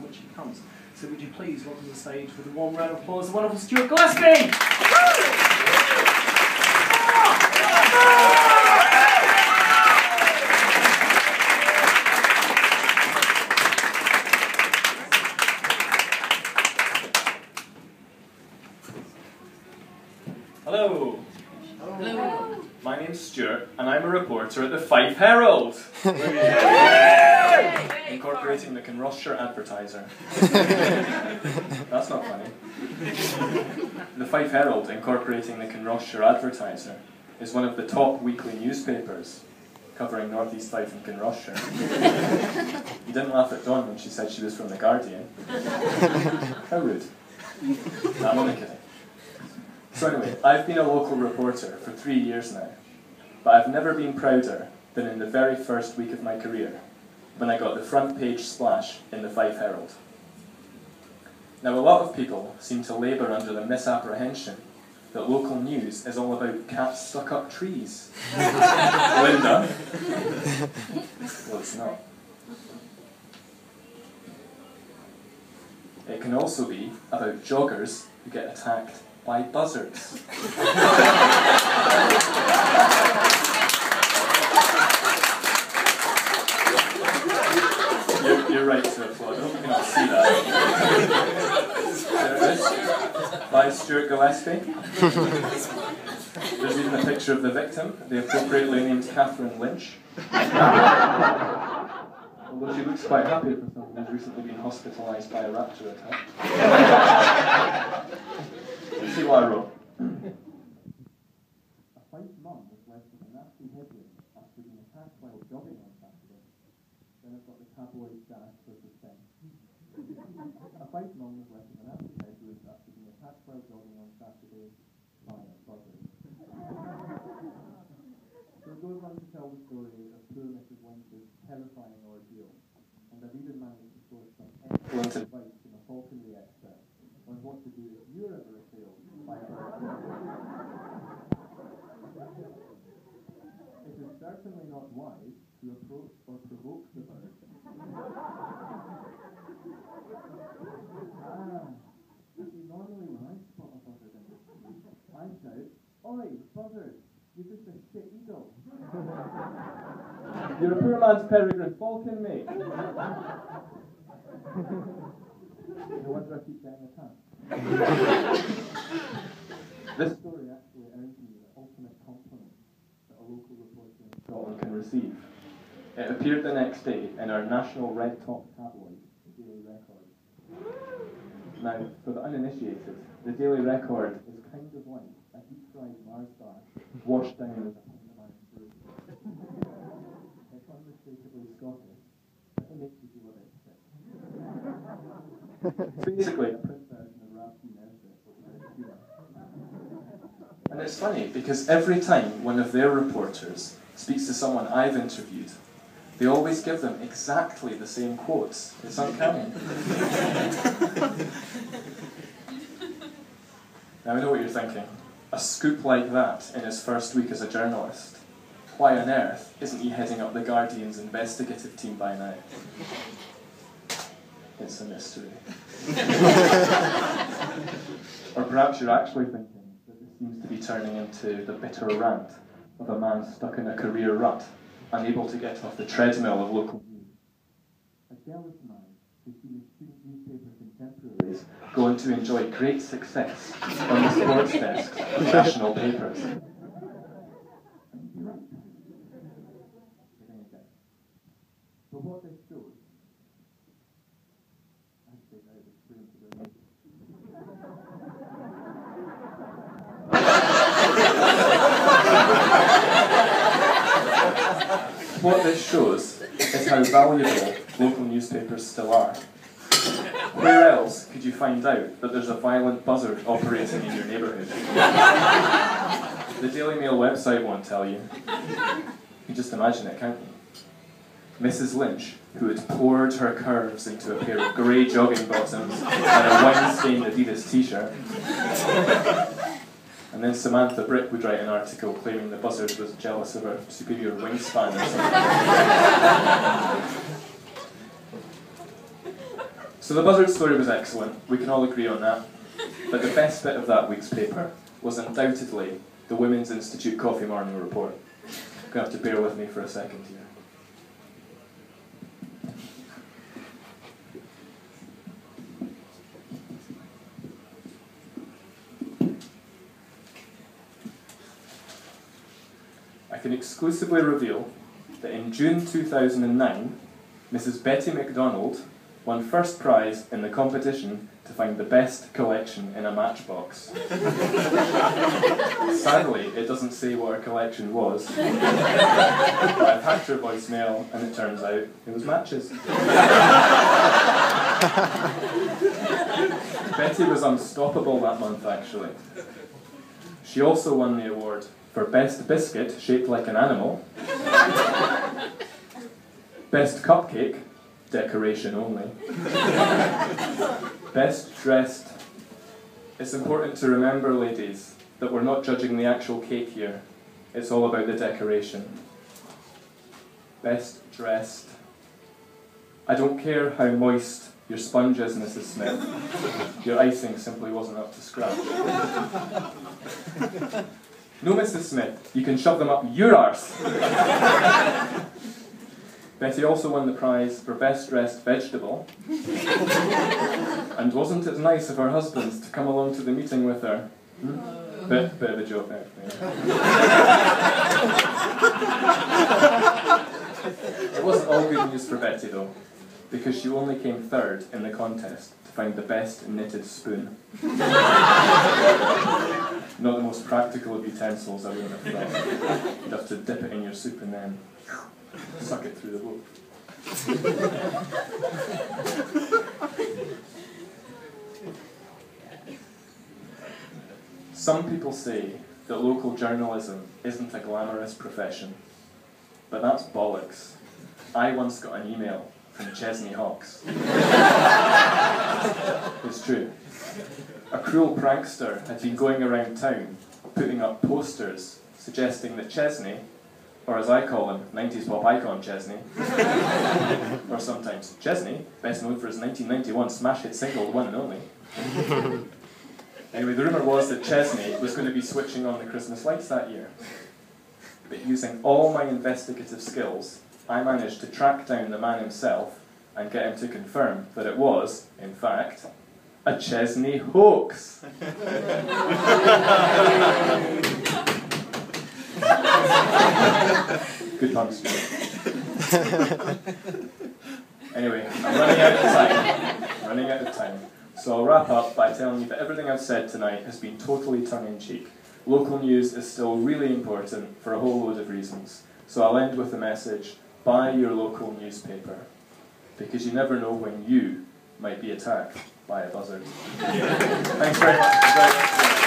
from which he comes. So would you please welcome to the stage with a warm round of applause the wonderful Stuart Gillespie! Hello. Hello. My name's Stuart, and I'm a reporter at the Fife Herald, incorporating the Kinrossshire Advertiser. That's not funny. The Fife Herald, incorporating the Kinrossshire Advertiser, is one of the top weekly newspapers covering North East Fife and Kinrossshire. You didn't laugh at Dawn when she said she was from the Guardian. How rude. No, I'm only kidding. So anyway, I've been a local reporter for 3 years now, but I've never been prouder than in the very first week of my career, when I got the front page splash in the Fife Herald. Now a lot of people seem to labour under the misapprehension that local news is all about cats stuck up trees. Linda? Well, it's not. It can also be about joggers who get attacked by buzzards. You're right to applaud. I hope you can all see that. There it is. By Stuart Gillespie. There's even a picture of the victim, the appropriately named Catherine Lynch. Although she looks quite happy for someone who's recently been hospitalised by a raptor attack. Let's see what I wrote. A Fife mum was left with a nasty head wound after being attacked while jogging on Saturday. Then I've got the tabloid dash for suspense. A Fife mum was left with a nasty head wound after being attacked while jogging on Saturday by a buzzard. So it goes on to tell the story of poor Mrs. Lynch's terrifying ordeal, and I've even managed to source some excellent advice from a falconry expert on what to do if you're ever assailed by a bird. It is certainly not wise to approach or provoke the bird. See, normally when I spot a buzzard in the street, I shout, "Oi, buzzard, you're just a shit eagle." You're a poor man's peregrine falcon, mate. No wonder I keep getting attacked. This story actually earned me the ultimate compliment that a local reporter in Scotland can receive. It appeared the next day in our national red-top tabloid, the Daily Record. Now, for the uninitiated, the Daily Record is kind of like a deep-fried Mars bar washed down with a pint of iron brew. It's unmistakably Scottish, but it makes you feel a bit sick. It's basically a print version of Ralphie Nesbitt, but without humour. And it's funny, because every time one of their reporters speaks to someone I've interviewed, they always give them exactly the same quotes. It's uncanny. Now I know what you're thinking. A scoop like that in his first week as a journalist. Why on earth isn't he heading up the Guardian's investigative team by now? It's a mystery. Or perhaps you're actually thinking that this seems to be turning into the bitter rant of a man stuck in a career rut, unable to get off the treadmill of local news. A jealous man who's seen his student newspaper contemporaries go on to enjoy great success on the sports desks of national papers. You're right. But what this shows, I have to take that out of the screen to the What this shows is how valuable local newspapers still are. Where else could you find out that there's a violent buzzard operating in your neighbourhood? The Daily Mail website won't tell you. You can just imagine it, can't you? Mrs. Lynch, who had poured her curves into a pair of grey jogging bottoms and a wine-stained Adidas t-shirt. And then Samantha Brick would write an article claiming the buzzard was jealous of her superior wingspan or something. So the buzzard story was excellent, we can all agree on that. But the best bit of that week's paper was undoubtedly the Women's Institute Coffee Morning Report. You're going to have to bear with me for a second here. I can exclusively reveal that in June 2009, Mrs. Betty MacDonald won first prize in the competition to find the best collection in a matchbox. Sadly, it doesn't say what her collection was. But I've hacked her voicemail, and it turns out it was matches. Betty was unstoppable that month, actually. She also won the award for Best Biscuit Shaped Like an Animal, Best Cupcake, decoration only, Best Dressed. It's important to remember, ladies, that we're not judging the actual cake here. It's all about the decoration. Best Dressed. I don't care how moist your sponge is, Mrs. Smith. Your icing simply wasn't up to scratch. No, Mrs. Smith, you can shove them up your arse. Betty also won the prize for Best Dressed Vegetable. And wasn't it nice of her husband to come along to the meeting with her? Bit of a joke, actually. It wasn't all good news for Betty, though, because she only came third in the contest to find the best knitted spoon. Not the most practical of utensils, I wouldn't have thought. You'd have to dip it in your soup and then suck it through the bowl. Some people say that local journalism isn't a glamorous profession, but that's bollocks. I once got an email from Chesney Hawkes. It's true. A cruel prankster had been going around town putting up posters suggesting that Chesney, or as I call him, 90s pop icon Chesney, or sometimes Chesney, best known for his 1991 smash hit single, The One and Only. Anyway, the rumour was that Chesney was going to be switching on the Christmas lights that year. But using all my investigative skills, I managed to track down the man himself and get him to confirm that it was, in fact, a Chesney hoax. Good pun, Stuart. Anyway, I'm running out of time. So I'll wrap up by telling you that everything I've said tonight has been totally tongue-in-cheek. Local news is still really important for a whole load of reasons. So I'll end with the message, buy your local newspaper, because you never know when you might be attacked by a buzzard. Thanks very much.